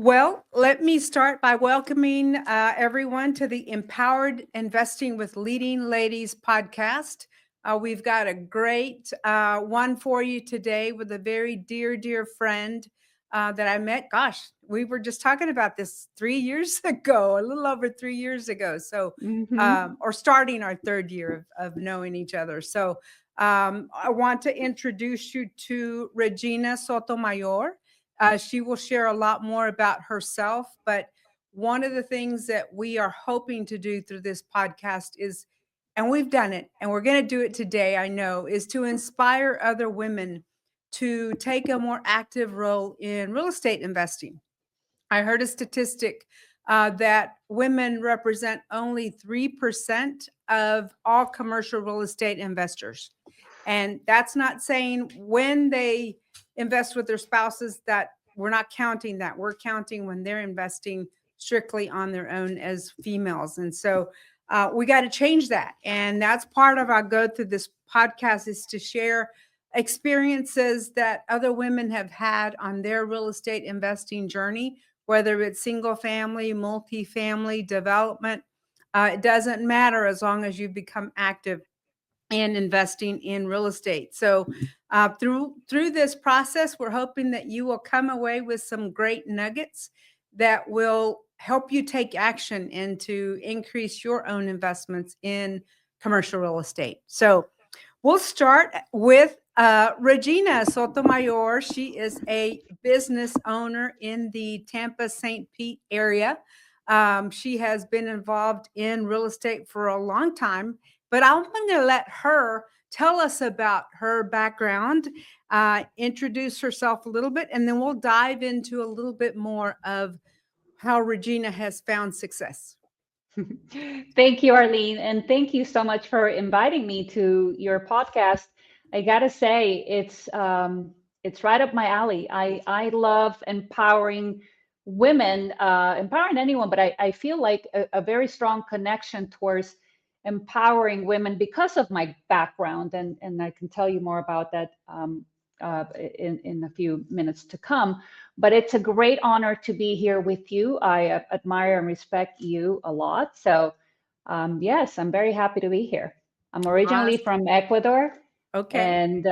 Well, let me start by welcoming everyone to the Empowered Investing with Leading Ladies podcast. We've got a great one for you today with a very dear, dear friend that I met. Gosh, we were just talking about this 3 years ago, a little over 3 years ago. So, Hmm. or starting our third year of knowing each other. So, I want to introduce you to Regina Sotomayor. She will share a lot more about herself. But one of the things that we are hoping to do through this podcast is, and we've done it, and we're going to do it today, I know, is to inspire other women to take a more active role in real estate investing. I heard a statistic that women represent only 3% of all commercial real estate investors. And that's not saying when they invest with their spouses that we're not counting that. We're counting when they're investing strictly on their own as females. And so we got to change that. And that's part of our go through this podcast is to share experiences that other women have had on their real estate investing journey, whether it's single family, multifamily development. It doesn't matter as long as you become active and investing in real estate. So through this process, we're hoping that you will come away with some great nuggets that will help you take action and to increase your own investments in commercial real estate. So we'll start with Regina Sotomayor. She is a business owner in the Tampa St. Pete area. She has been involved in real estate for a long time, but I'm going to let her tell us about her background, introduce herself a little bit, and then we'll dive into a little bit more of how Regina has found success. Thank you, Arlene, and thank you so much for inviting me to your podcast. I gotta say, it's right up my alley. I love empowering women, empowering anyone, but I feel like a very strong connection towards empowering women because of my background, and I can tell you more about that in a few minutes to come. But it's a great honor to be here with you. I admire and respect you a lot. So, yes, I'm very happy to be here. I'm originally Awesome. from Ecuador, Okay. and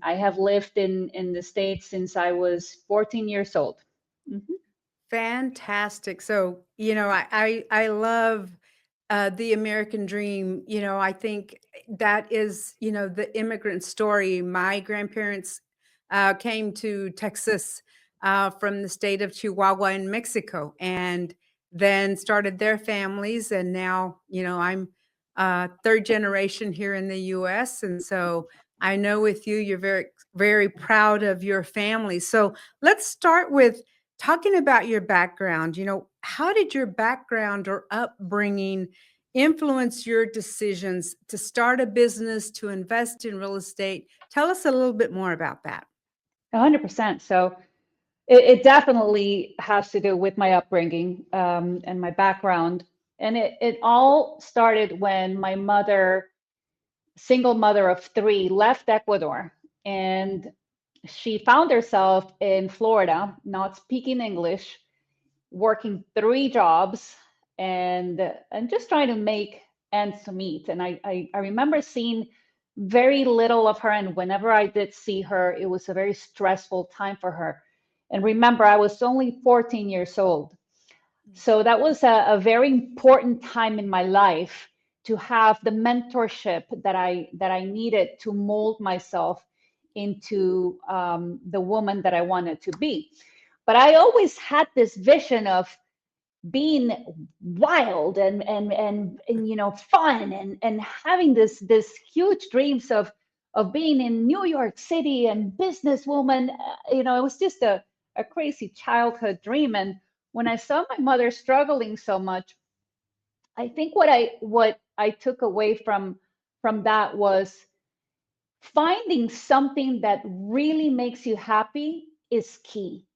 I have lived in the States since I was 14 years old. Mhm. Fantastic. So, I love the American dream. I think that is, the immigrant story. My grandparents came to Texas from the state of Chihuahua in Mexico and then started their families. And now, I'm third generation here in the US. And so I know with you, you're very, very proud of your family. So let's start with talking about your background. How did your background or upbringing influence your decisions to start a business, to invest in real estate? Tell us a little bit more about that. 100%. So it definitely has to do with my upbringing and my background. And it all started when my mother, single mother of three, left Ecuador, and she found herself in Florida, not speaking English, working three jobs, and just trying to make ends meet. And I remember seeing very little of her, and whenever I did see her, it was a very stressful time for her. And remember, I was only 14 years old. So that was a very important time in my life to have the mentorship that I needed to mold myself into the woman that I wanted to be. But I always had this vision of being wild and fun and having this huge dreams of being in New York City and businesswoman. It was just a crazy childhood dream. And when I saw my mother struggling so much, I think what I took away from that was finding something that really makes you happy is key,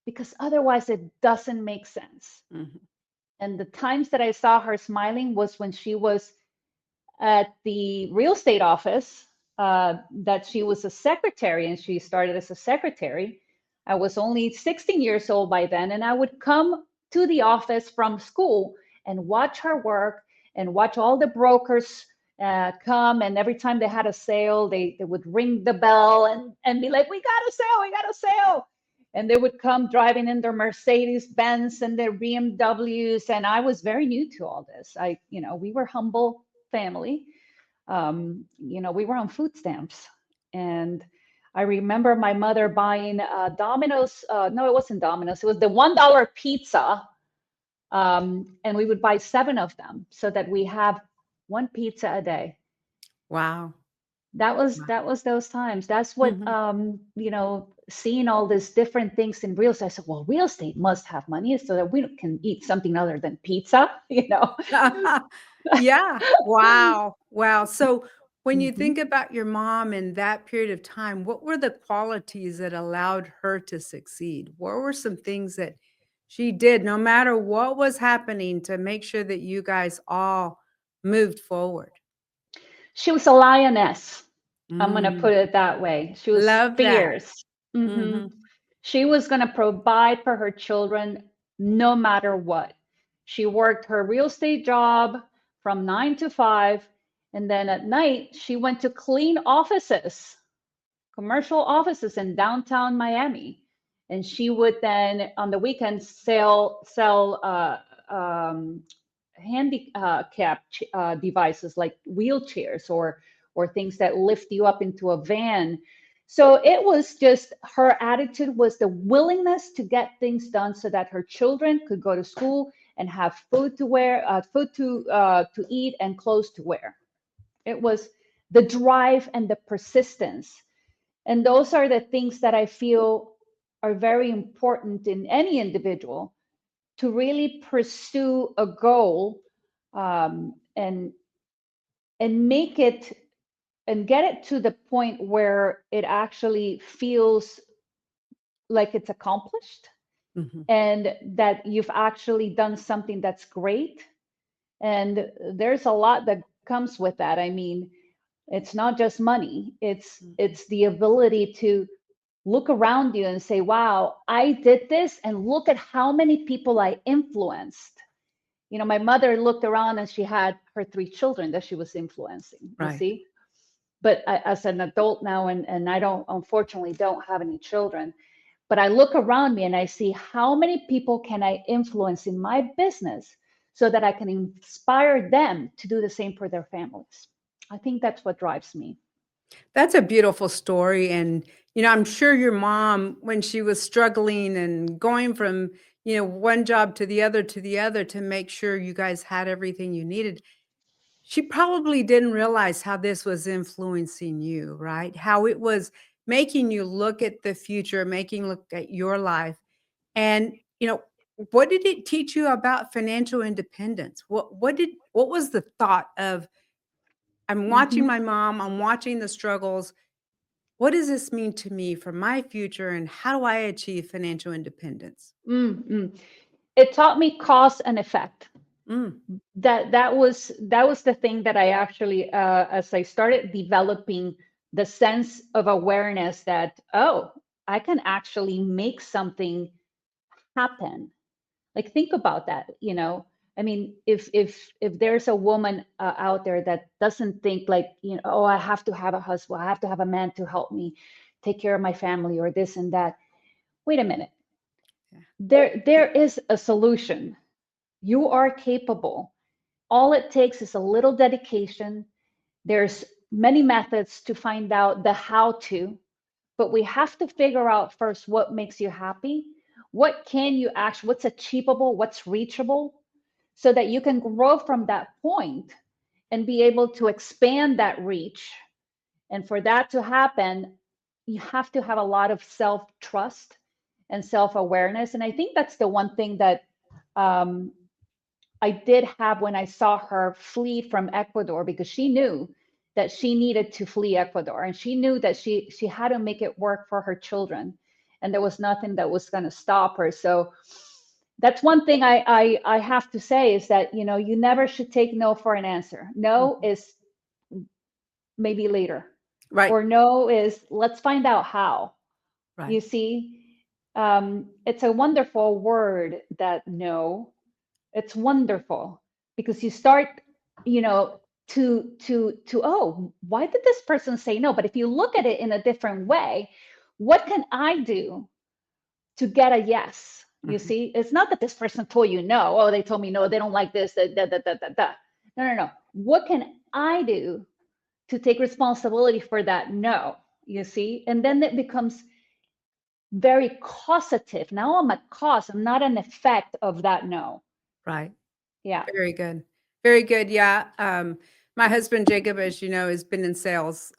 because otherwise it doesn't make sense. Mhm. And the times that I saw her smiling was when she was at the real estate office, that she was a secretary and she started as a secretary. I was only 16 years old by then, and I would come to the office from school and watch her work and watch all the brokers come. And every time they had a sale, they would ring the bell and be like, we got a sale, we got a sale. And they would come driving in their Mercedes Benz and their BMWs. And I was very new to all this. We were humble family. We were on food stamps. And I remember my mother buying Domino's. No, it wasn't Domino's. It was the $1 pizza. And we would buy 7 of them so that we have 1 pizza a day. Wow. That was those times. That's what, Mhm. seeing all these different things in real estate. I said, well, real estate must have money so that we can eat something other than pizza, Yeah. Wow. Wow. So when you Mhm. think about your mom in that period of time, what were the qualities that allowed her to succeed? What were some things that she did, no matter what was happening, to make sure that you guys all moved forward? She was a lioness. I'm going to Mm, put it that way. She was love that. fierce. Hmm. Mhm. She was going to provide for her children no matter what. She worked her real estate job from 9 to 5. And then at night, she went to clean offices, commercial offices in downtown Miami. And she would then on the weekends sell handicap devices like wheelchairs or things that lift you up into a van. So it was just her attitude was the willingness to get things done so that her children could go to school and have food to wear, food to eat, and clothes to wear. It was the drive and the persistence, and those are the things that I feel are very important in any individual to really pursue a goal, and make it and get it to the point where it actually feels like it's accomplished Mhm. and that you've actually done something that's great. And there's a lot that comes with that. I mean, it's not just money, it's Mhm. it's the ability to look around you and say, wow, I did this, and look at how many people I influenced. My mother looked around and she had her 3 children that she was influencing, you Right. see. But as an adult now, and I don't, unfortunately, don't have any children, but I look around me and I see how many people can I influence in my business so that I can inspire them to do the same for their families. I think that's what drives me. That's a beautiful story, and, I'm sure your mom, when she was struggling and going from, one job to the other to make sure you guys had everything you needed, she probably didn't realize how this was influencing you, right? How it was making you look at the future, making look at your life. And, what did it teach you about financial independence? What was the thought of, I'm watching Mhm. my mom, I'm watching the struggles. What does this mean to me for my future, and how do I achieve financial independence? Mm-mm. It taught me cause and effect. Mm, That was the thing that I actually, as I started developing the sense of awareness that, oh, I can actually make something happen. Like, think about that. I mean, if there's a woman out there that doesn't think like, oh, I have to have a husband, I have to have a man to help me take care of my family or this and that. Wait a minute. yeah. There is a solution. You are capable. All it takes is a little dedication. There's many methods to find out the how to, but we have to figure out first what makes you happy. What can you actually, what's achievable, what's reachable, so that you can grow from that point and be able to expand that reach. And for that to happen, you have to have a lot of self trust and self awareness. And I think that's the one thing that um, I did have when I saw her flee from Ecuador, because she knew that she needed to flee Ecuador, and she knew that she had to make it work for her children, and there was nothing that was going to stop her. So that's one thing I have to say is that you never should take no for an answer. No Mhm. is maybe later, Right, or no is let's find out how. right. You see, It's a wonderful word, that no. It's wonderful because you start, you know, to oh, why did this person say no? But if you look at it in a different way, what can I do to get a yes? You Mhm. see, it's not that this person told you no. Oh, they told me no. They don't like this. Da, da, da, da, da, da. No, no, no. What can I do to take responsibility for that no? You see, and then it becomes very causative. Now I'm a cause. I'm not an effect of that no. Right. Yeah. Very good. Very good. Yeah. My husband, Jacob, as you know, has been in sales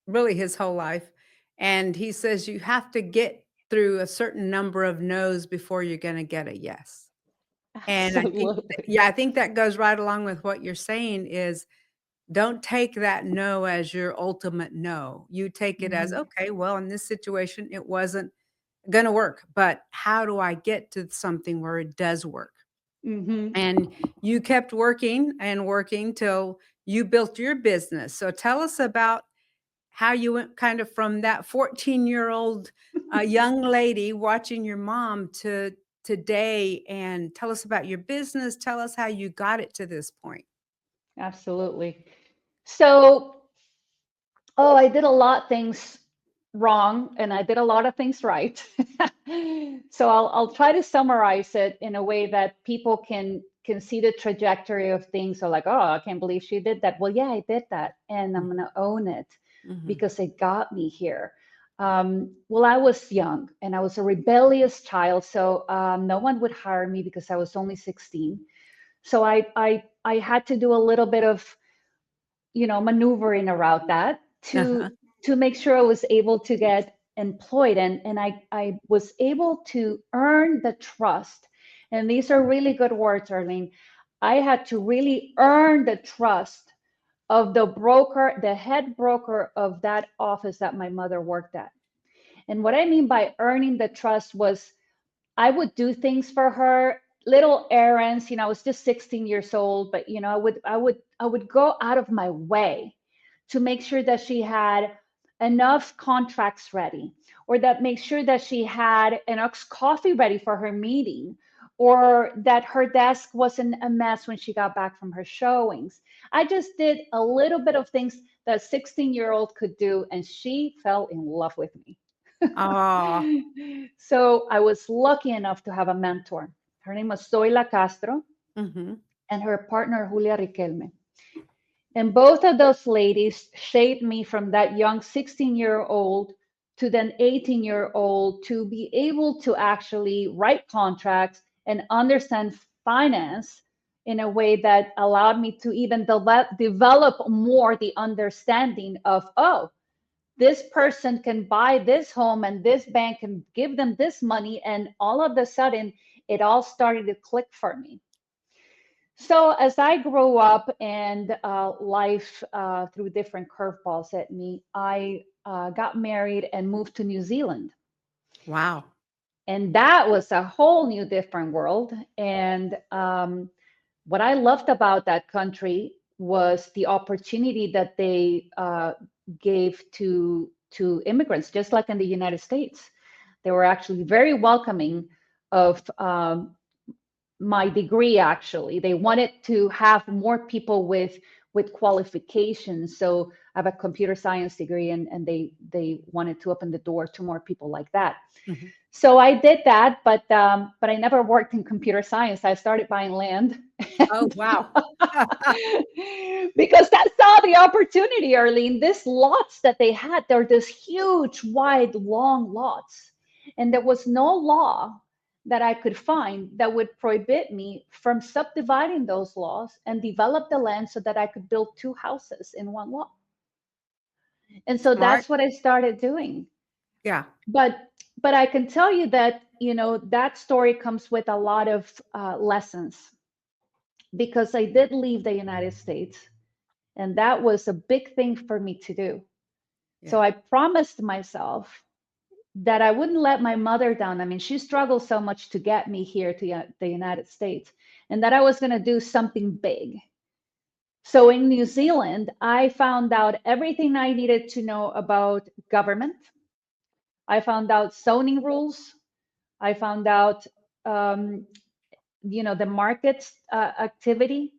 really his whole life. And he says you have to get through a certain number of no's before you're going to get a yes. And I think, Absolutely. yeah, I think that goes right along with what you're saying is don't take that no as your ultimate no. You take it as, Mhm. okay, well, in this situation, it wasn't going to work, but how do I get to something where it does work? Mhm. And you kept working and working till you built your business. So tell us about how you went kind of from that 14-year-old young lady watching your mom to today, and tell us about your business. Tell us how you got it to this point. Absolutely. So, oh, I did a lot of things wrong and I did a lot of things right. So I'll try to summarize it in a way that people can see the trajectory of things. So like, oh, I can't believe she did that. Well, yeah, I did that, and I'm Mhm, gonna own it mhm, because it got me here. Well, I was young and I was a rebellious child, so no one would hire me because I was only 16. So I had to do a little bit of, maneuvering around that uh-huh, to make sure I was able to get employed, and I was able to earn the trust. And these are really good words, Arlene. I had to really earn the trust of the broker, the head broker of that office that my mother worked at. And what I mean by earning the trust was I would do things for her, little errands. I was just 16 years old, but I would go out of my way to make sure that she had enough contracts ready, or that make sure that she had enough coffee ready for her meeting, or that her desk wasn't a mess when she got back from her showings. I just did a little bit of things that a 16-year-old could do, and she fell in love with me. oh, So I was lucky enough to have a mentor. Her name was Zoila Castro, mhm, and her partner Julia Riquelme. And both of those ladies shaped me from that young 16-year-old to then 18-year-old to be able to actually write contracts and understand finance in a way that allowed me to even develop more the understanding of, oh, this person can buy this home and this bank can give them this money. And all of a sudden, it all started to click for me. So as I grew up and life threw different curveballs at me, I got married and moved to New Zealand. wow. And that was a whole new different world. And what I loved about that country was the opportunity that they gave to immigrants, just like in the United States. They were actually very welcoming of my degree. Actually, they wanted to have more people with qualifications. So I have a computer science degree, and they wanted to open the door to more people like that. Mhm. So I did that, but I never worked in computer science. I started buying land, Oh, wow. because that's saw the opportunity, Arlene. These lots that they had, they're this huge, wide, long lots, and there was no law that I could find that would prohibit me from subdividing those laws and develop the land so that I could build two houses in one lot. And so Smart. that's what I started doing. Yeah. but but I can tell you that that story comes with a lot of lessons, because I did leave the United States, and that was a big thing for me to do. So Yeah. I promised myself that I wouldn't let my mother down. I mean, she struggled so much to get me here to the United States, and that I was going to do something big. So in New Zealand, I found out everything I needed to know about government. I found out zoning rules. I found out, um, the market's activity,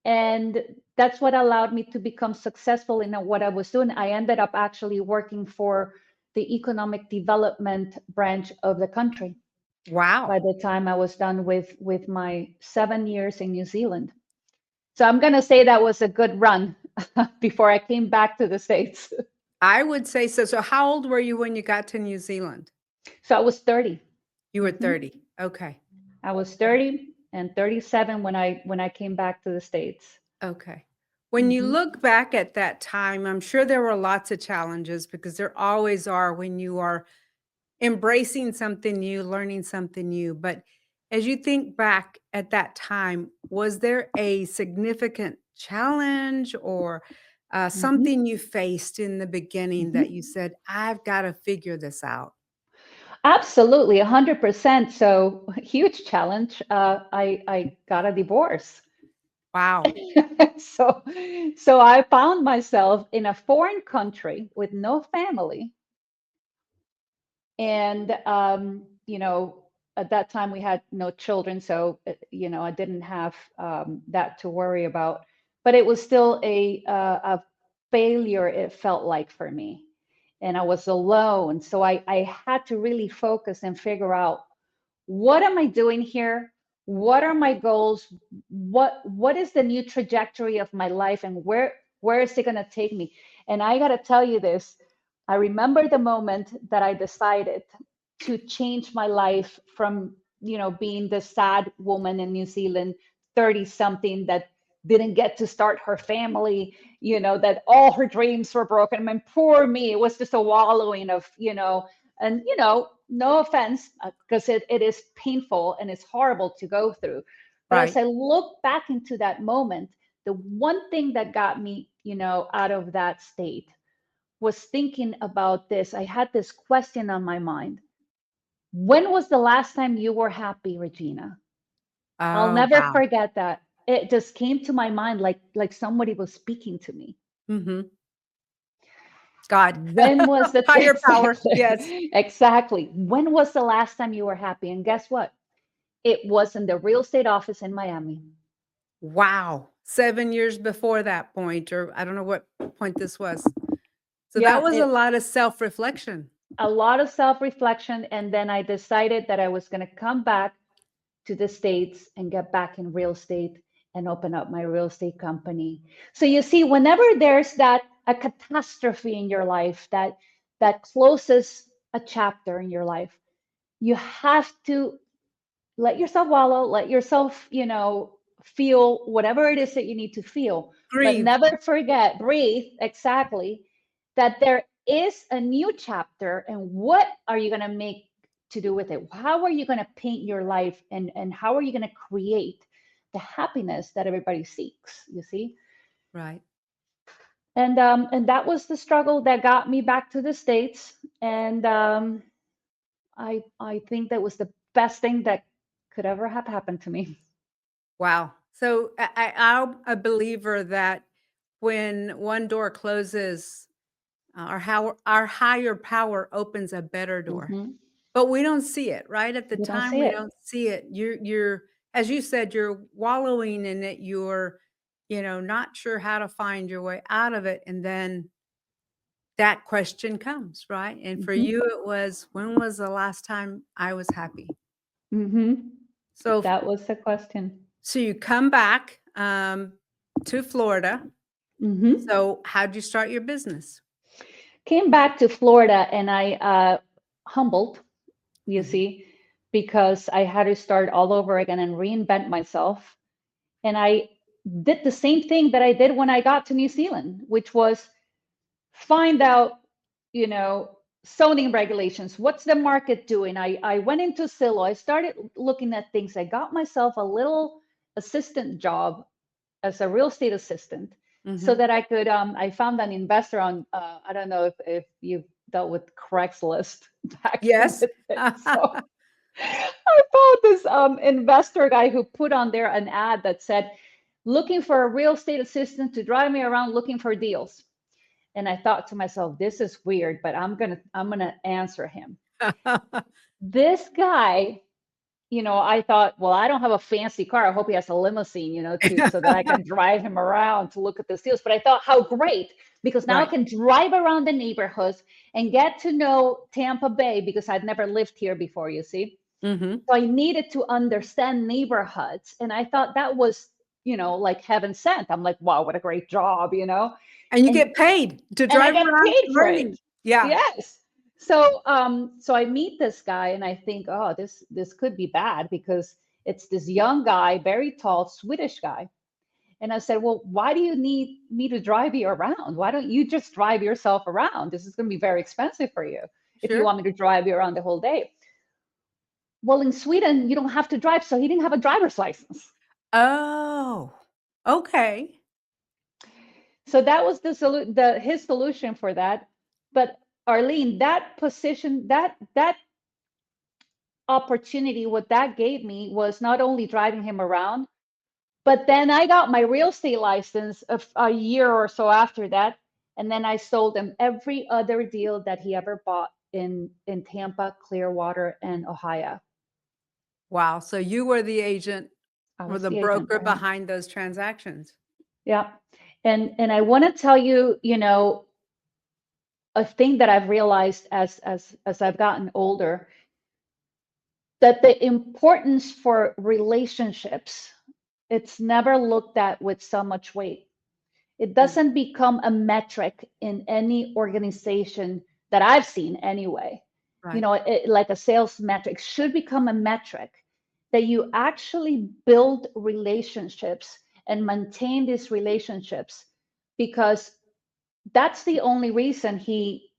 and that's what allowed me to become successful in what I was doing. I ended up actually working for the economic development branch of the country Wow. by the time I was done with my 7 years in New Zealand. So I'm going to say that was a good run before I came back to the States. I would say so. So how old were you when you got to New Zealand? So I was 30. You were Mhm. 30. Okay. I was 30 and 37 when I came back to the States. Okay. When you Hmm. look back at that time, I'm sure there were lots of challenges because there always are when you are embracing something new, learning something new. But as you think back at that time, was there a significant challenge or Hmm. something you faced in the beginning that you Hmm. said, I've got to figure this out? Absolutely, 100%. So huge challenge. I got a divorce. Wow. so so I found myself in a foreign country with no family, and at that time we had no children, so I didn't have that to worry about, but it was still a failure, it felt like, for me, and I was alone, so I had to really focus and figure out, what am I doing here? What are my goals? What is the new trajectory of my life, and where is it going to take me? And I got to tell you this, I remember the moment that I decided to change my life from, being the sad woman in New Zealand, 30 something, that didn't get to start her family, that all her dreams were broken. I mean, poor me. It was just a wallowing of, and no offense, because it is painful and it's horrible to go through, but as Right. I look back into that moment, the one thing that got me, out of that state, was thinking about this. I had this question on my mind: when was the last time you were happy, Regina? I'll Oh, never wow. forget that. It just came to my mind, like somebody was speaking to me. Hmm. God. When was the Higher power. Yes. exactly, exactly. When was the last time you were happy? And guess what? It was in the real estate office in Miami. Wow. 7 years before that point, or I don't know what point this was. So that Yeah, was a lot of self-reflection. a lot of self-reflection, and then I decided that I was going to come back to the States and get back in real estate and open up my real estate company. So you see, whenever there's that a catastrophe in your life that closes a chapter in your life, you have to let yourself wallow, let yourself, feel whatever it is that you need to feel. But Grieve. never forget, breathe, exactly, that there is a new chapter. And what are you going to make to do with it? How are you going to paint your life, and how are you going to create the happiness that everybody seeks, you see? Right. And that was the struggle that got me back to the States. And I think that was the best thing that could ever have happened to me. Wow. So I'm a believer that when one door closes, our higher power opens a better door. Hmm. But we don't see it, right? At the You don't time, see we it. don't see it. You're as you said, you're wallowing in it. You're, not sure how to find your way out of it. And then that question comes, right? And for Hmm. you, it was, when was the last time I was happy? Hmm. So, That was the question. so you come back to Florida. Hmm. So how'd you start your business? Came back to Florida, and I humbled, you Mhm. see, because I had to start all over again and reinvent myself. And I did the same thing that I did when I got to New Zealand, which was find out, zoning regulations. What's the market doing? I went into Zillow. I started looking at things. I got myself a little assistant job as a real estate assistant, so Mhm. that I could. I found an investor on. I don't know if you've dealt with Craigslist back in Yes. the day. So I found this investor guy who put on there an ad that said, "Looking for a real estate assistant to drive me around looking for deals." And I thought to myself, this is weird, but I'm gonna answer him. This guy, I thought, well, I don't have a fancy car. I hope he has a limousine, so that I can drive him around to look at the deals. But I thought, how great, because now I Right. can drive around the neighborhoods and get to know Tampa Bay, because I'd never lived here before, you see. Hmm. So I needed to understand neighborhoods. And I thought that was, like heaven sent. I'm like, wow, what a great job. And you And get paid to and I drive get around paid for it. learning. Yeah. Yes. So I meet this guy and I think, oh, this could be bad, because it's this young guy, very tall, Swedish guy. And I said, well, why do you need me to drive you around? Why don't you just drive yourself around? This is going to be very expensive for you if you Sure. want me to drive you around the whole day. Well, in Sweden, you don't have to drive, so he didn't have a driver's license. Oh, okay. So that was his solution for that. But Arlene, that position, that opportunity, what that gave me was not only driving him around, but then I got my real estate license a year or so after that. And then I sold him every other deal that he ever bought in Tampa, Clearwater, and Ohio. Wow. So you were the agent I or was the the agent, broker right? behind those transactions. Yeah. And I want to tell you, a thing that I've realized as I've gotten older, that the importance for relationships, it's never looked at with so much weight. It Mm, doesn't become a metric in any organization that I've seen anyway. right. Like a sales metric should become a metric, that you actually build relationships and maintain these relationships, because that's the only reason he,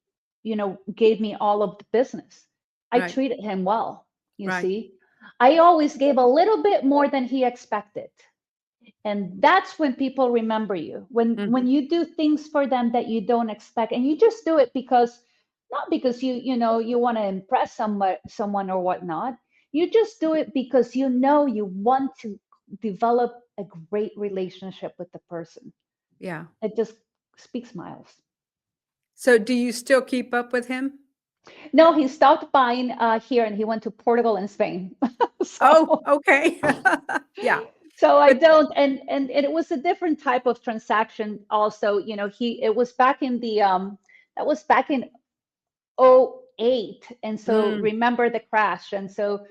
gave me all of the business. I Right. treated him well, you Right. see. I always gave a little bit more than he expected. And that's when people remember you. When Hmm. you do things for them that you don't expect, and you just do it because, not because you want to impress someone or whatnot. You just do it because you want to develop a great relationship with the person. Yeah. It just speaks miles. So do you still keep up with him? No, he stopped buying here, and he went to Portugal and Spain. Oh, so okay. Yeah. so I But don't, and it was a different type of transaction. Also, he it was back in the that was back in '08, and so mm, remember the crash, and so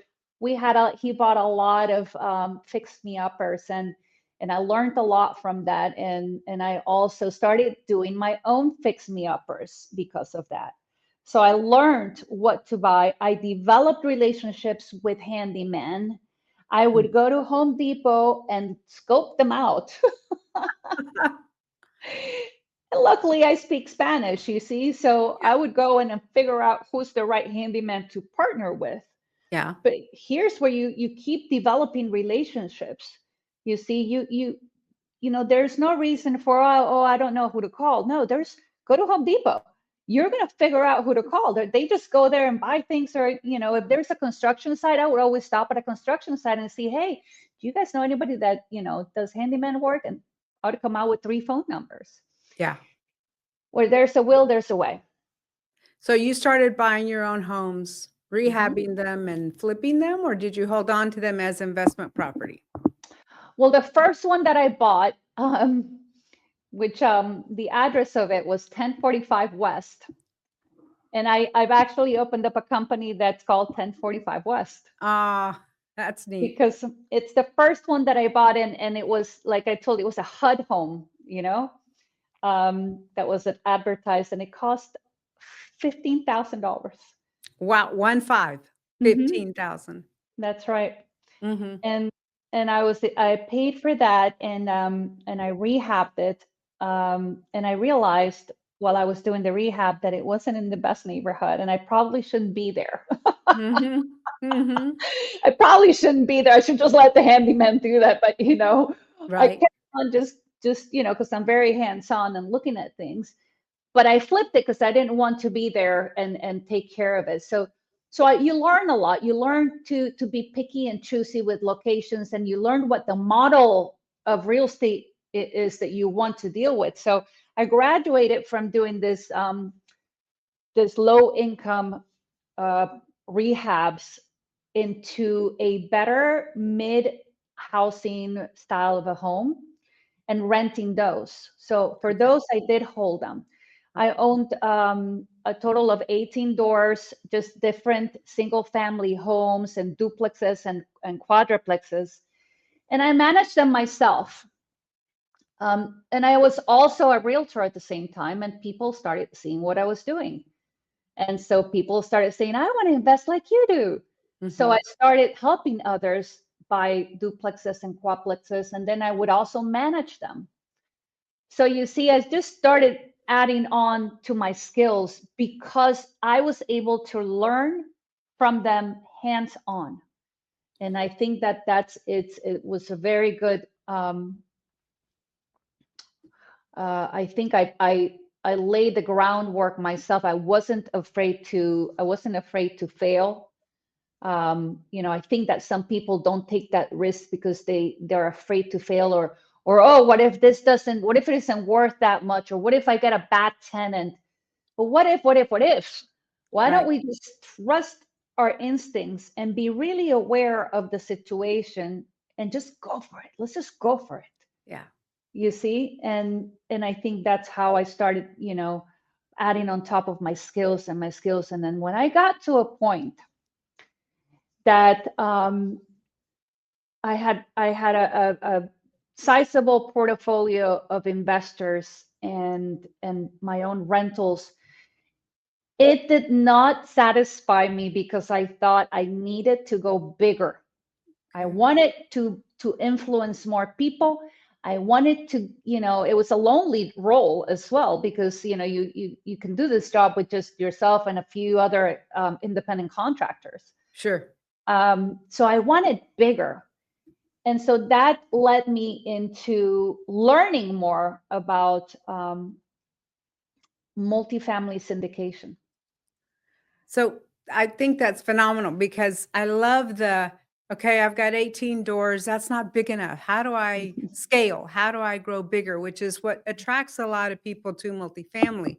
he bought a lot of fixed me uppers, and I learned a lot from that, and I also started doing my own fix me uppers because of that. So I learned what to buy. I developed relationships with handymen. I mm. would go to Home Depot and scope them out. And luckily, I speak Spanish, you see, so Yeah. I would go in and figure out who's the right handyman to partner with. Yeah. But here's where you keep developing relationships. You see, there's no reason for, oh, I don't know who to call. No, go to Home Depot. You're going to figure out who to call. They just go there and buy things. Or, if there's a construction site, I would always stop at a construction site and see, hey, do you guys know anybody that, does handyman work? And I would come out with 3 phone numbers. Yeah. Where there's a will, there's a way. So you started buying your own homes, Mhm. rehabbing them and flipping them, or did you hold on to them as investment property? Well, the first one that I bought, which the address of it was 1045 West. And I've actually opened up a company that's called 1045 West, Ah, that's neat. because it's the first one that I bought in, and it was, like I told you, it was a HUD home, that was advertised, and it cost $15,000. Wow, 1 5, Mm-hmm. 15,000. That's right. Mm-hmm. and and I paid for that, and I rehabbed it, and I realized while I was doing the rehab that it wasn't in the best neighborhood, and I probably shouldn't be there. Mm-hmm. Mm-hmm. I probably shouldn't be there. I should just let the handyman do that. But I Right. kept on just because I'm very hands-on and looking at things. But I flipped it because I didn't want to be there and take care of it. You learn a lot. You learn to be picky and choosy with locations, and you learn what the model of real estate is that you want to deal with. So I graduated from doing this low income rehabs into a better mid housing style of a home and renting those. So for Okay. those, I did hold them. I owned a total of 18 doors, just different single family homes and duplexes and quadruplexes. And I managed them myself. And I was also a realtor at the same time, and people started seeing what I was doing. And so people started saying, I want to invest like you do. So I Mhm. started helping others buy duplexes and quadplexes, and then I would also manage them. So you see, I just started adding on to my skills because I was able to learn from them hands on. And I think that it was a very good, I think I laid the groundwork myself. I wasn't afraid to fail. I think that some people don't take that risk because they're afraid to fail, or oh, what if it isn't worth that much, or what if I get a bad tenant? But what if? Why don't Right. we just trust our instincts and be really aware of the situation and just go for it? Let's just go for it. Yeah. You see? And I think that's how I started, adding on top of my skills and my skills. And then when I got to a point that I had a sizable portfolio of investors and my own rentals. It did not satisfy me because I thought I needed to go bigger. I Okay. wanted to influence more people. I wanted to, it was a lonely role as well because you can do this job with just yourself and a few other independent contractors. Sure. So I wanted bigger. And so that led me into learning more about multifamily syndication. So I think that's phenomenal because I love okay, I've got 18 doors. That's not big enough. How do I scale? How do I grow bigger? Which is what attracts a lot of people to multifamily.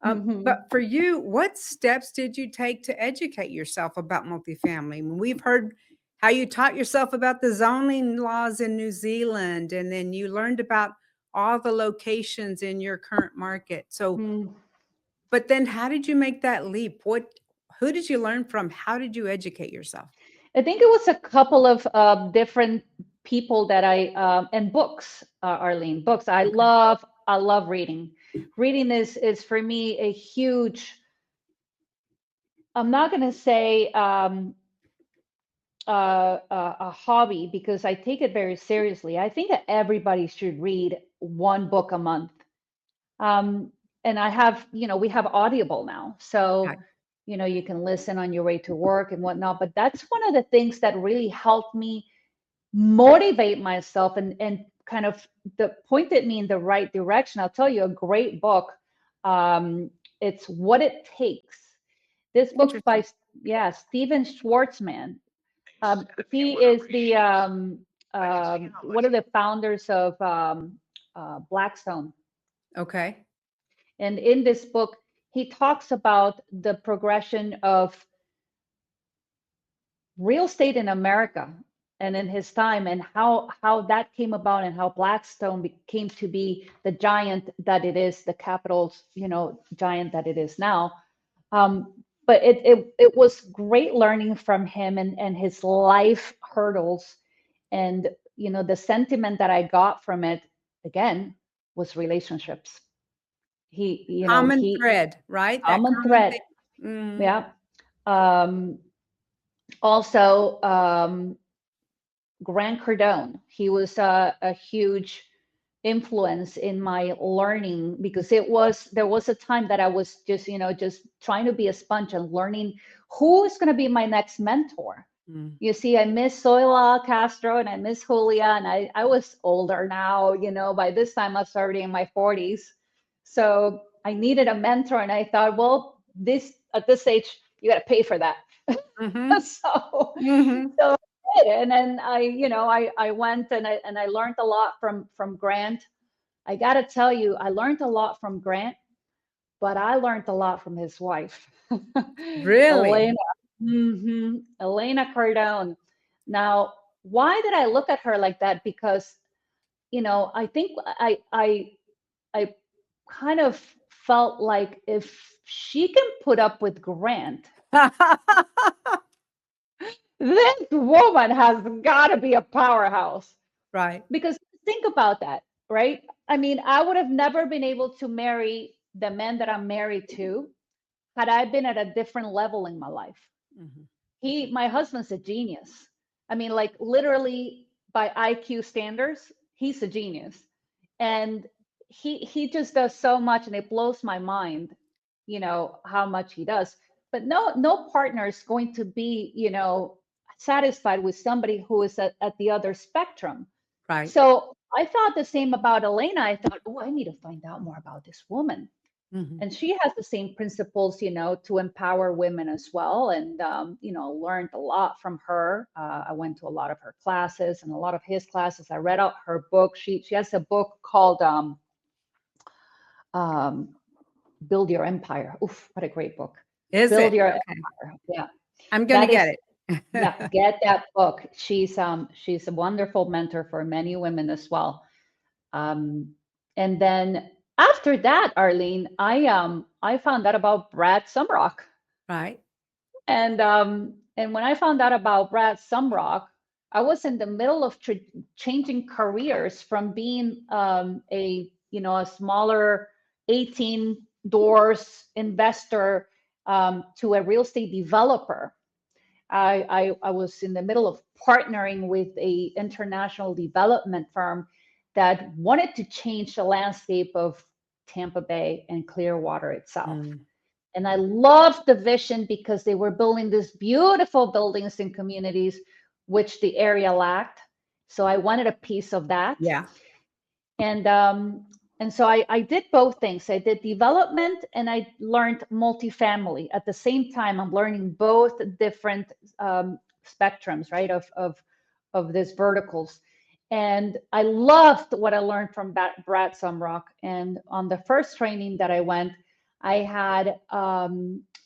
But Mhm. for you, what steps did you take to educate yourself about multifamily? I mean, we've heard how you taught yourself about the zoning laws in New Zealand, and then you learned about all the locations in your current market. So Mm. but then how did you make that leap? Who did you learn from? How did you educate yourself? I think it was a couple of different people that and books, Arlene. Books. Okay. I love reading. Reading is for me a huge. I'm not going to say a hobby because I take it very seriously. I think that everybody should read one book a month. Um, and we have Audible now, Okay. so you can listen on your way to work and whatnot. But that's one of the things that really helped me motivate myself and kind of pointed me in the right direction. I'll tell you a great book. It's What It Takes. This book's Interesting. by, yeah, Steven Schwartzman. He is the one of the founders of Blackstone. Okay. And in this book, he talks about the progression of real estate in America and in his time, and how that came about, and how Blackstone came to be the giant that it is, the capital's giant that it is now. But it was great learning from him and his life hurdles, and the sentiment that I got from it again was relationships. Common He thread, right? That common common thread. thing. Mhm. Yeah. Um, Also, Grant Cardone. He was a huge influence in my learning because there was a time that I was just trying to be a sponge and learning who is going to be my next mentor. Mm. You see, I miss Zoila Castro and I miss Julia, and I was older now. By this time I was already in my 40s, so I needed a mentor, and I thought, well, this at this age you got to pay for that. Mhm. so Mhm. so I did. And then I went and I learned a lot from Grant. I got to tell you, I learned a lot from Grant, but I learned a lot from his wife, Really? Elena. Elena Cardone. Now, why did I look at her like that? Because, I think I kind of felt like if she can put up with Grant, this woman has got to be a powerhouse. Right. Because think about that, right? I mean, I would have never been able to marry the man that I'm married to had I been at a different level in my life. Mhm. My husband's a genius. I mean, like literally by IQ standards, he's a genius. And he just does so much and it blows my mind, how much he does. But no partner is going to be, satisfied with somebody who is at the other spectrum. Right. So I thought the same about Elena. I thought, oh, I need to find out more about this woman. Mhm. And she has the same principles, to empower women as well. And, learned a lot from her. I went to a lot of her classes and a lot of his classes. I read out her book. She has a book called um, Build Your Empire. Oof, what a great book. Is Build it? Your Okay. Empire. Yeah. I'm gonna That get is, it. yeah, get that book. She's a wonderful mentor for many women as well. Um, and then after that, Arlene, I found out about Brad Sumrock. Right. And when I found out about Brad Sumrock, I was in the middle of changing careers from being a smaller 18 doors investor to a real estate developer. I was in the middle of partnering with a international development firm that wanted to change the landscape of Tampa Bay and Clearwater itself. Mm. And I loved the vision because they were building these beautiful buildings and communities, which the area lacked. So I wanted a piece of that. Yeah. And so I did both things. I did development and I learned multifamily. At the same time, I'm learning both different spectrums, right, of these verticals. And I loved what I learned from Brad Sumrock. And on the first training that I went, I had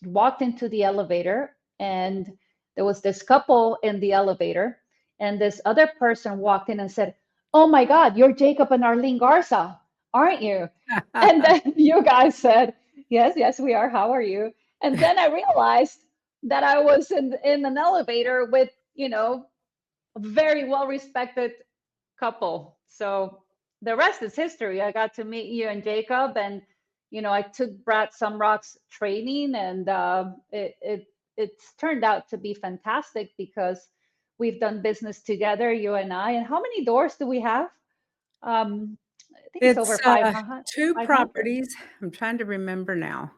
walked into the elevator and there was this couple in the elevator. And this other person walked in and said, "Oh my God, you're Jacob and Arlene Garza, aren't you?" And then you guys said, "Yes, yes, we are. How are you?" And then I realized that I was in an elevator with, a very well respected couple. So the rest is history. I got to meet you and Jacob, and I took Brad Sumrock's training, and it's turned out to be fantastic because we've done business together, you and I. And how many doors do we have? I think it's over It's 500. 2 500. properties. I'm trying to remember now.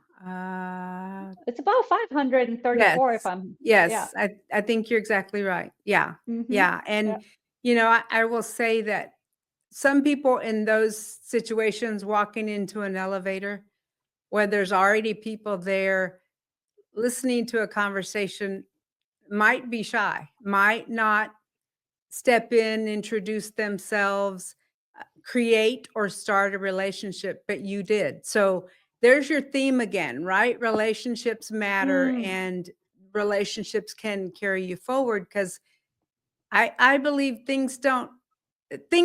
It's about 534 if Yes. I'm, yeah. Yes. I think you're exactly right. Yeah. Yeah. Yeah. And, I will say that some people in those situations walking into an elevator where there's already people there listening to a conversation might be shy, might not step in, introduce themselves, create or start a relationship, but you did. So there's your theme again, right? Relationships matter Mm, and relationships can carry you forward because I believe things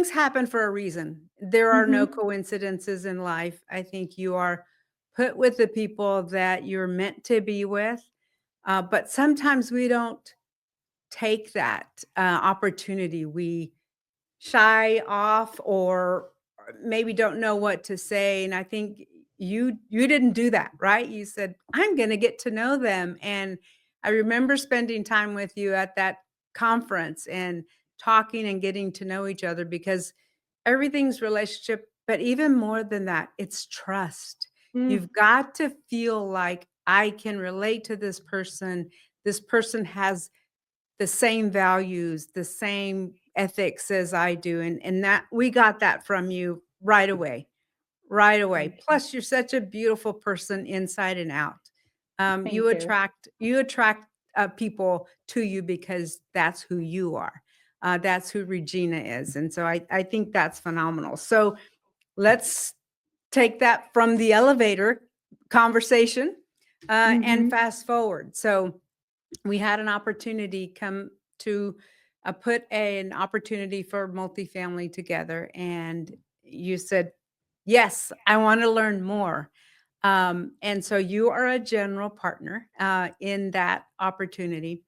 happen for a reason. There are no mm-hmm, coincidences in life. I think you are put with the people that you're meant to be with. But sometimes we don't take that opportunity. We shy off or maybe don't know what to say. And I think you didn't do that, right? You said, "I'm going to get to know them." And I remember spending time with you at that conference and talking and getting to know each other because everything's relationship, but even more than that, it's trust. mm, You've got to feel like I can relate to this person. This person has the same values, the same ethics as I do, and that we got that from you right away, right away. thank you. Plus, you're such a beautiful person inside and out. You Thank you. attract people to you because that's who you are. That's who Regina is, and so I think that's phenomenal. So let's take that from the elevator conversation, and Mm-hmm. fast forward. So we had an opportunity come to put an opportunity for multifamily together, and you said, yes, I want to learn more. And so you are a general partner in that opportunity,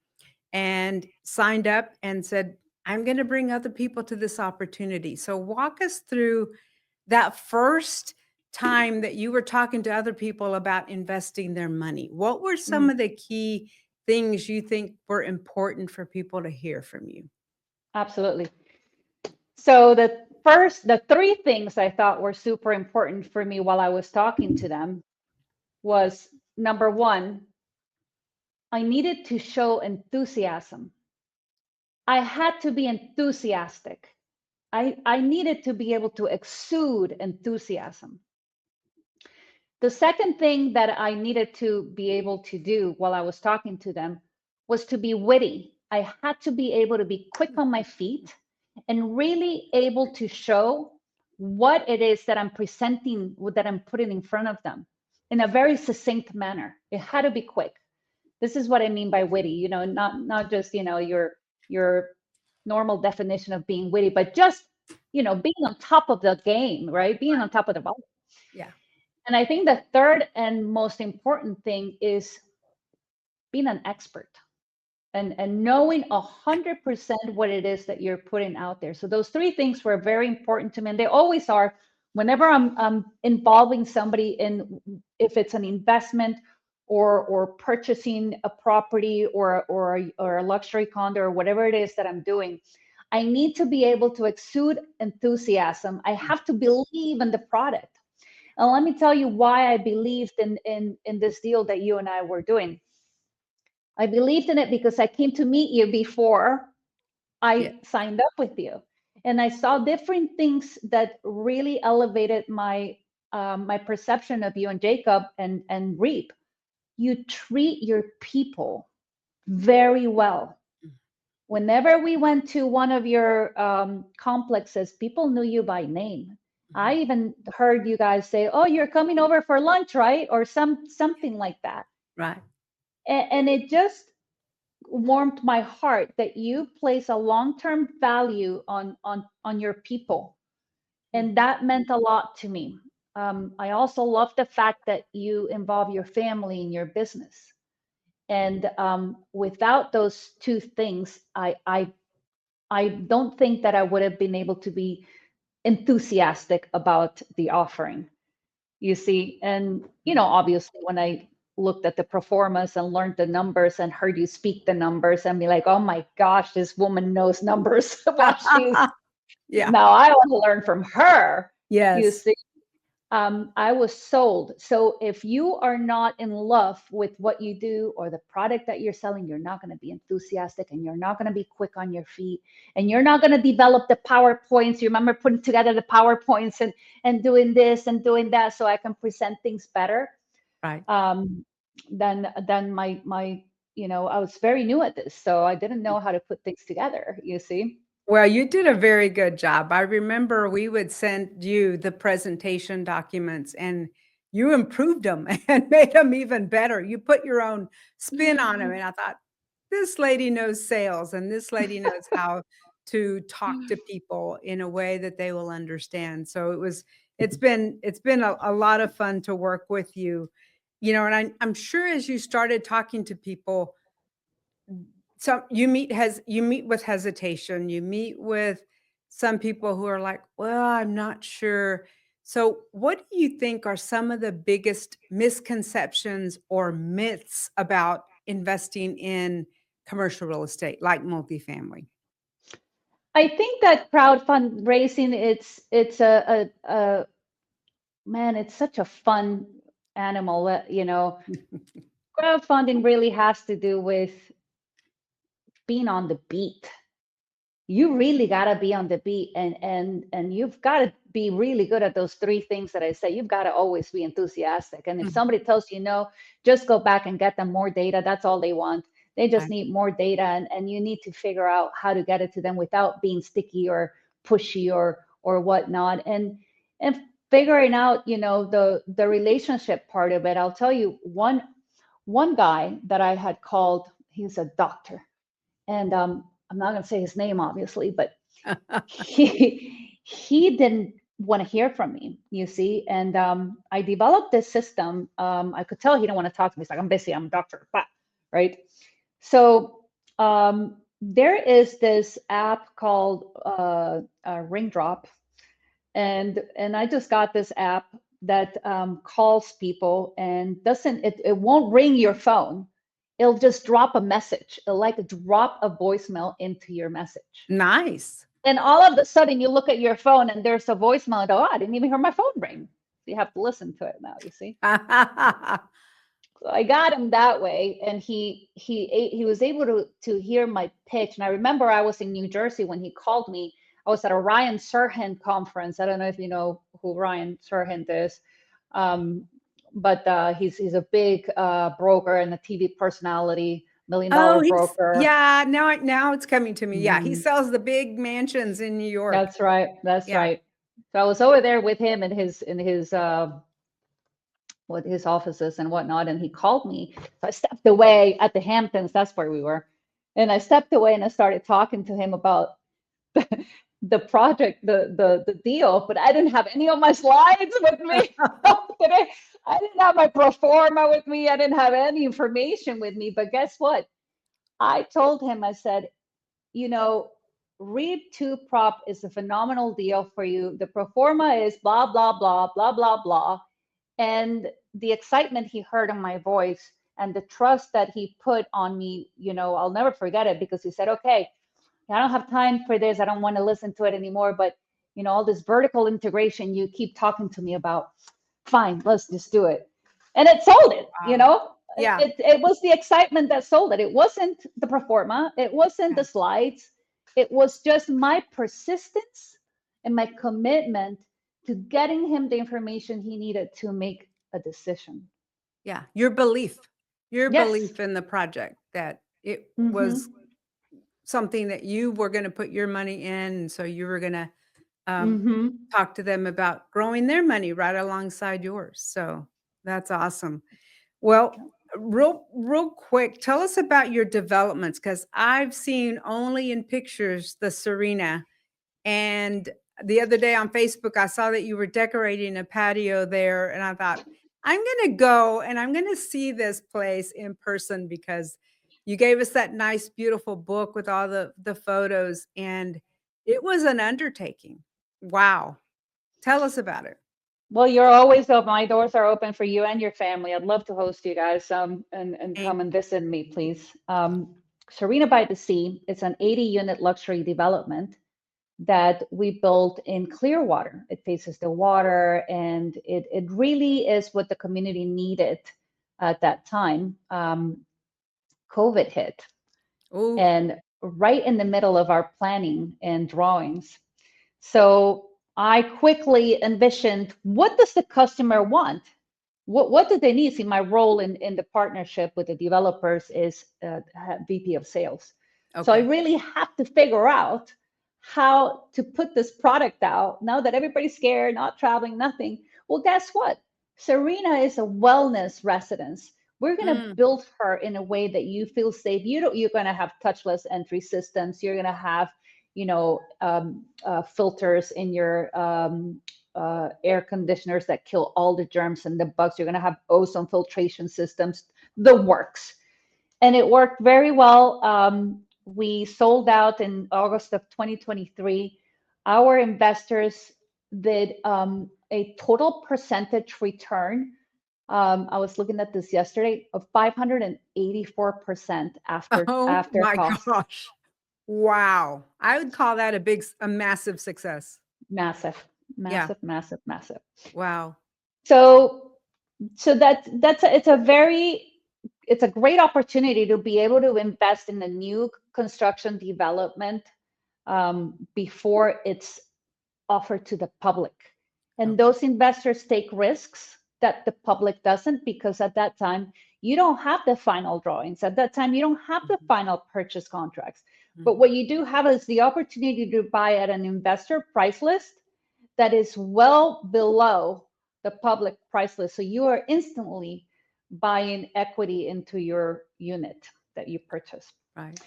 and signed up and said, I'm going to bring other people to this opportunity. So walk us through that first time that you were talking to other people about investing their money. What were some of the key things you think were important for people to hear from you? Absolutely. So the three things I thought were super important for me while I was talking to them was number one, I needed to show enthusiasm. I had to be enthusiastic. I needed to be able to exude enthusiasm. The second thing that I needed to be able to do while I was talking to them was to be witty. I had to be able to be quick on my feet and really able to show what it is that I'm presenting, that I'm putting in front of them in a very succinct manner. It had to be quick. This is what I mean by witty, not just, your normal definition of being witty, but just, being on top of the game, right? Being on top of the ball. Yeah. And I think the third and most important thing is being an expert and knowing 100% what it is that you're putting out there. So those three things were very important to me, and they always are. Whenever I'm involving somebody in, if it's an investment or purchasing a property or a luxury condo or whatever it is that I'm doing, I need to be able to exude enthusiasm. I have to believe in the product. And let me tell you why I believed in this deal that you and I were doing. I believed in it because I came to meet you before Yeah. I signed up with you, and I saw different things that really elevated my perception of you and Jacob and Reap. You treat your people very well. Whenever we went to one of your complexes, people knew you by name. I even heard you guys say, "Oh, you're coming over for lunch, right?" Or something like that. Right. And it just warmed my heart that you place a long-term value on your people, and that meant a lot to me. I also love the fact that you involve your family in your business, and without those two things, I don't think that I would have been able to be enthusiastic about the offering, you see. And, obviously, when I looked at the performance and learned the numbers and heard you speak the numbers and be like, oh my gosh, this woman knows numbers. Well, Yeah. now I want to learn from her, you Yes. see. I was sold. So if you are not in love with what you do or the product that you're selling, you're not going to be enthusiastic, and you're not going to be quick on your feet, and you're not going to develop the PowerPoints. You remember putting together the PowerPoints and doing this and doing that so I can present things better. Right. Then my I was very new at this, so I didn't know how to put things together, you see. Well, you did a very good job. I remember we would send you the presentation documents, and you improved them and made them even better. You put your own spin on them, and I thought, this lady knows sales, and this lady knows how to talk to people in a way that they will understand. So it's been a lot of fun to work with you. And I'm sure as you started talking to people, so you meet with hesitation, you meet with some people who are like, well, I'm not sure. So what do you think are some of the biggest misconceptions or myths about investing in commercial real estate like multifamily? I think that crowdfund raising, it's a man, it's such a fun animal. Crowdfunding really has to do with being on the beat. You really got to be on the beat, and you've got to be really good at those three things that I said. You've got to always be enthusiastic, and if Mhm. somebody tells you no, just go back and get them more data. That's all they want. They just Right. need more data, and you need to figure out how to get it to them without being sticky or pushy or whatnot. And figuring out, the relationship part of it. I'll tell you one guy that I had called. He's a doctor, and I'm not going to say his name, obviously, but he didn't want to hear from me, you see. And I developed this system. I could tell he didn't want to talk to me. He's like, I'm busy, I'm a doctor, right? So there is this app called Ring Drop, and I just got this app that calls people and it won't ring your phone. It'll just drop a message. It'll like drop a voicemail into your message. Nice. And all of a sudden you look at your phone and there's a voicemail and go, oh, I didn't even hear my phone ring. So you have to listen to it now, you see. So I got him that way, and he was able to hear my pitch. And I remember I was in New Jersey when he called me. I was at a Ryan Serhant conference. I don't know if you know who Ryan Serhant is, but he's a big broker and a TV personality, $1 million broker. Yeah. Now it's coming to me. Yeah, he Mhm. sells the big mansions in New York. That's right. That's Yeah. right. So I was over there with him in his what his offices and whatnot, and he called me. So I stepped away at the Hamptons. That's where we were, and I stepped away and I started talking to him about the project, the deal. But I didn't have any of my slides with me. I didn't have my pro forma with me. I didn't have any information with me. But guess what? I told him, I said, REAP 2 prop is a phenomenal deal for you. The pro forma is blah, blah, blah, blah, blah, blah. And the excitement he heard in my voice and the trust that he put on me, I'll never forget it, because he said, okay, I don't have time for this. I don't want to listen to it anymore. But, all this vertical integration you keep talking to me about, fine, let's just do it. And it sold it, Yeah. It was the excitement that sold it. It wasn't the pro forma. It wasn't the slides. It was just my persistence and my commitment to getting him the information he needed to make a decision. Yeah. Your belief Yes. in the project, that it Mhm. was something that you were going to put your money in. And so you were going to talk to them about growing their money right alongside yours. So that's awesome. Well, real quick, tell us about your developments, because I've seen only in pictures the Serena. And the other day on Facebook, I saw that you were decorating a patio there. And I thought, I'm going to go and I'm going to see this place in person, because you gave us that nice, beautiful book with all the photos. And it was an undertaking. Wow. Tell us about it. Well, you're always open. My doors are open for you and your family. I'd love to host you guys and come and visit me, please. Serena by the Sea is an 80-unit luxury development that we built in Clearwater. It faces the water, and it really is what the community needed at that time. COVID hit. Ooh. And right in the middle of our planning and drawings. So I quickly envisioned, what does the customer want? What do they need? See, my role in the partnership with the developers is VP of sales. Okay. So I really have to figure out how to put this product out now that everybody's scared, not traveling, nothing. Well, guess what? Serena is a wellness residence. We're going to build her in a way that you feel safe. You're going to have touchless entry systems. You're going to have, filters in your air conditioners that kill all the germs and the bugs. You're going to have ozone filtration systems, the works. And it worked very well. We sold out in August of 2023. Our investors did a total percentage return. I was looking at this yesterday, of 584% after my cost. gosh. Wow. I would call that a massive success. Massive. Yeah. Massive. Wow. So it's a great opportunity to be able to invest in a new construction development before it's offered to the public. And those investors take risks that the public doesn't, because at that time, you don't have the final drawings. At that time, you don't have the final purchase contracts. But what you do have is the opportunity to buy at an investor price list that is well below the public price list. So you are instantly buying equity into your unit that you purchase. Right.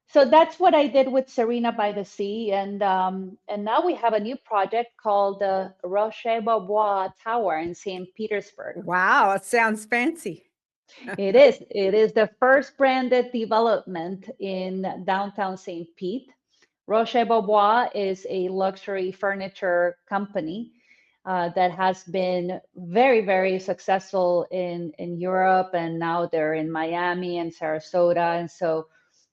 So that's what I did with Serena by the Sea, and now we have a new project called the Rocher-Beaubois Tower in St. Petersburg. Wow, it sounds fancy. It is. It is the first branded development in downtown St. Pete. Rocher-Beaubois is a luxury furniture company that has been very, very successful in Europe, and now they're in Miami and Sarasota. And so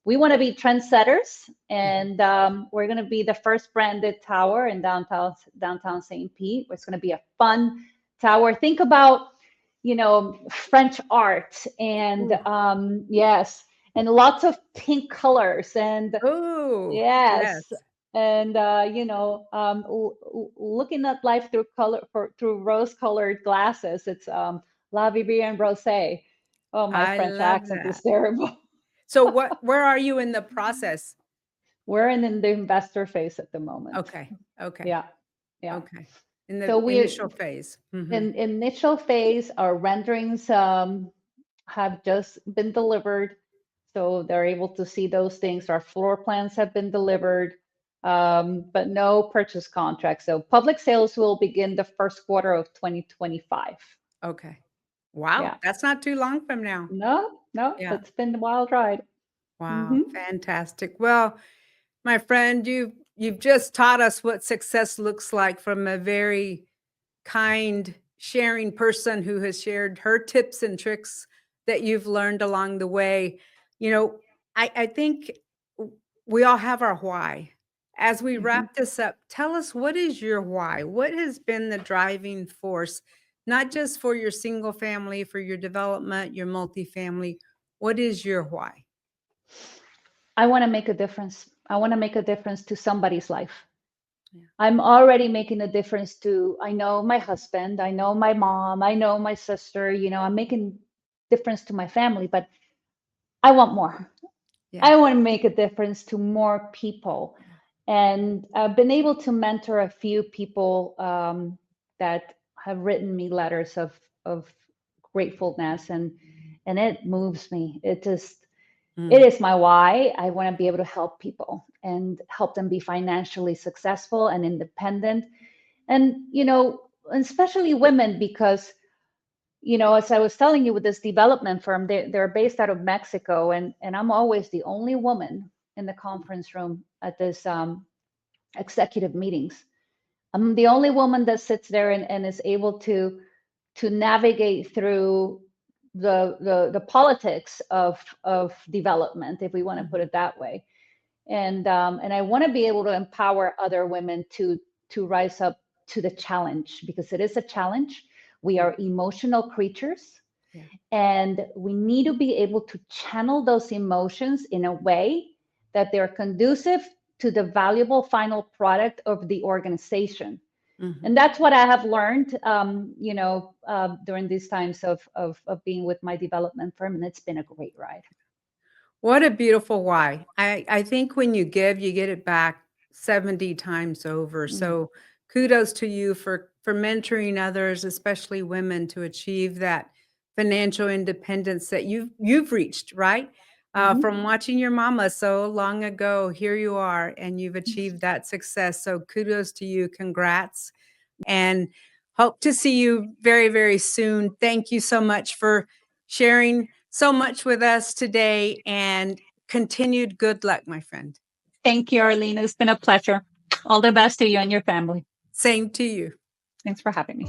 we want to be trendsetters, and we're going to be the first branded tower in downtown St. Pete. It's going to be a fun tower. Think about, French art and yes, and lots of pink colors and Oh, yes. yes, and looking at life through through rose-colored glasses. It's La Vivienne Rosé. Oh, my I French love accent that. is terrible. So where are you in the process? We're in the investor phase at the moment. Okay. Okay. Yeah, yeah. Okay. In So the we initial phase. Mhm. in initial phase, our renderings have just been delivered, so they're able to see those things. Our floor plans have been delivered, but no purchase contract. So public sales will begin the first quarter of 2025. Okay. Wow, Yeah. that's not too long from now. No, Yeah. it's been a wild ride. Wow, Hmm. fantastic. Well, my friend, you've just taught us what success looks like from a very kind, sharing person who has shared her tips and tricks that you've learned along the way. You know, I think we all have our why. As we Hmm. wrap this up, tell us, what is your why? What has been the driving force, not just for your single family, for your development, your multifamily? What is your why? I want to make a difference. I want to make a difference to somebody's life. Yeah. I'm already making a difference to, I know my husband, I know my mom, I know my sister, I'm making difference to my family, but I want more. Yeah. I want to make a difference to more people. And I've been able to mentor a few people that have written me letters of gratefulness, and it moves me. It Mm, is my why. I want to be able to help people and help them be financially successful and independent. And, especially women, because, as I was telling you with this development firm, they're based out of Mexico, and I'm always the only woman in the conference room at this executive meetings. I'm the only woman that sits there and is able to navigate through the politics of development, if we want to put mhm, it that way. And I want to be able to empower other women to rise up to the challenge, because it is a challenge. We yeah, are emotional creatures, yeah. and we need to be able to channel those emotions in a way that they're conducive to the valuable final product of the organization. Mhm. And that's what I have learned, during these times of being with my development firm, and it's been a great ride. What a beautiful why. I think when you give, you get it back 70 times over. Mm. So kudos to you for mentoring others, especially women, to achieve that financial independence that you've reached, right? From Mhm. watching your mama so long ago, here you are, and you've achieved that success. So kudos to you. Congrats. And hope to see you very, very soon. Thank you so much for sharing so much with us today, and continued good luck, my friend. Thank you, Arlene. It's been a pleasure. All the best to you and your family. Same to you. Thanks for having me.